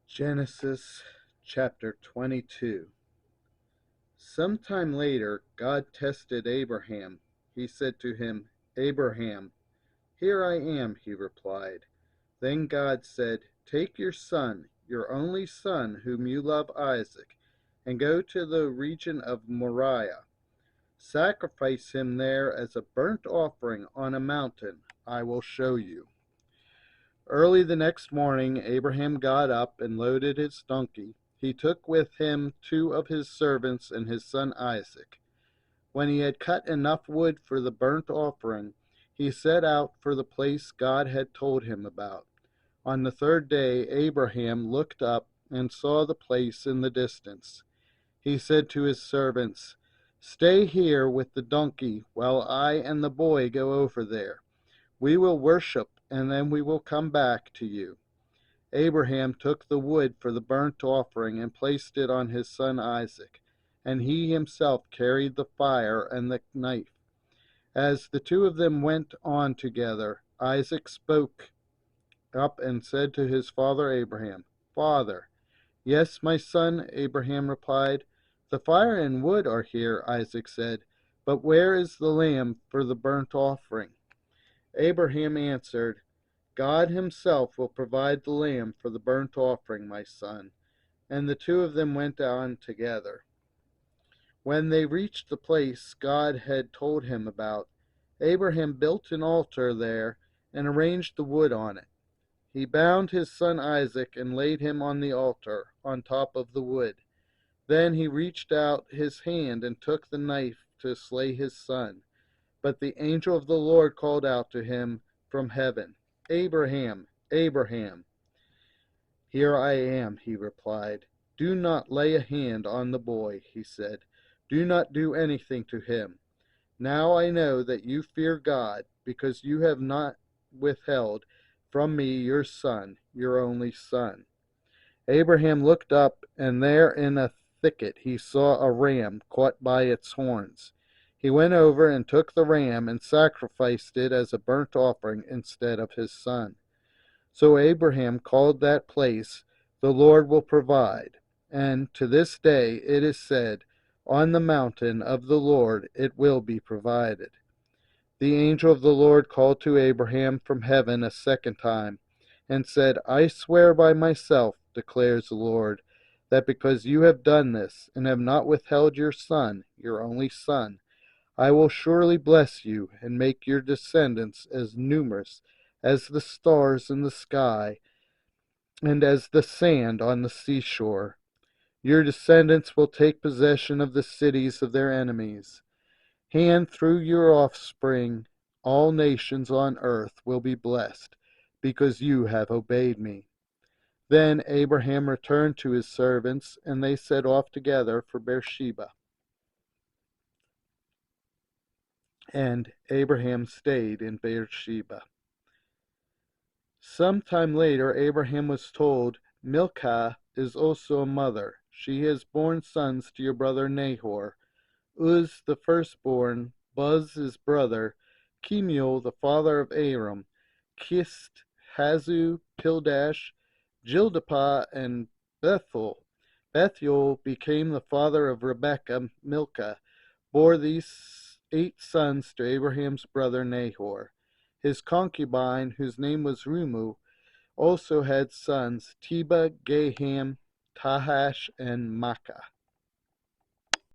Genesis chapter 22. Sometime later, God tested Abraham. He said to him, "Abraham." "Here I am," he replied. Then God said, "Take your son, your only son, whom you love, Isaac, and go to the region of Moriah. Sacrifice him there as a burnt offering on a mountain I will show you." Early the next morning Abraham got up and loaded his donkey. He took with him 2 of his servants and his son Isaac. When he had cut enough wood for the burnt offering, he set out for the place God had told him about. On the 3rd day Abraham looked up and saw the place in the distance. He said to his servants, "Stay here with the donkey while I and the boy go over there. We will worship, and then we will come back to you." Abraham took the wood for the burnt offering and placed it on his son Isaac, and he himself carried the fire and the knife. As the 2 of them went on together, Isaac spoke up and said to his father Abraham, "Father." "Yes, my son," Abraham replied. "The fire and wood are here," Isaac said, "but where is the lamb for the burnt offering?" Abraham answered, "God himself will provide the lamb for the burnt offering, my son." And the 2 of them went on together. When they reached the place God had told him about, Abraham built an altar there and arranged the wood on it. He bound his son Isaac and laid him on the altar, on top of the wood. Then he reached out his hand and took the knife to slay his son. But the angel of the Lord called out to him from heaven, "Abraham, Abraham." "Here I am," he replied. "Do not lay a hand on the boy," he said. "Do not do anything to him. Now I know that you fear God, because you have not withheld from me your son, your only son." Abraham looked up, and there in a thicket he saw a ram caught by its horns. He went over and took the ram and sacrificed it as a burnt offering instead of his son. So Abraham called that place, "The Lord will provide." And to this day it is said, "On the mountain of the Lord it will be provided." The angel of the Lord called to Abraham from heaven a second time, and said, "I swear by myself, declares the Lord, that because you have done this, and have not withheld your son, your only son, I will surely bless you, and make your descendants as numerous as the stars in the sky, and as the sand on the seashore. Your descendants will take possession of the cities of their enemies. And through your offspring, all nations on earth will be blessed, because you have obeyed me." Then Abraham returned to his servants, and they set off together for Beersheba. And Abraham stayed in Beersheba. Some time later Abraham was told, "Milcah is also a mother. She has borne sons to your brother Nahor. Uz the firstborn, Buz his brother, Kemuel the father of Aram, Kist, Hazu, Pildash, Jildapah, and Bethuel. Bethuel became the father of Rebekah. Milcah bore these 8 sons to Abraham's brother Nahor. His concubine, whose name was Rumu, also had sons, Teba, Gaham, Tahash, and Makkah.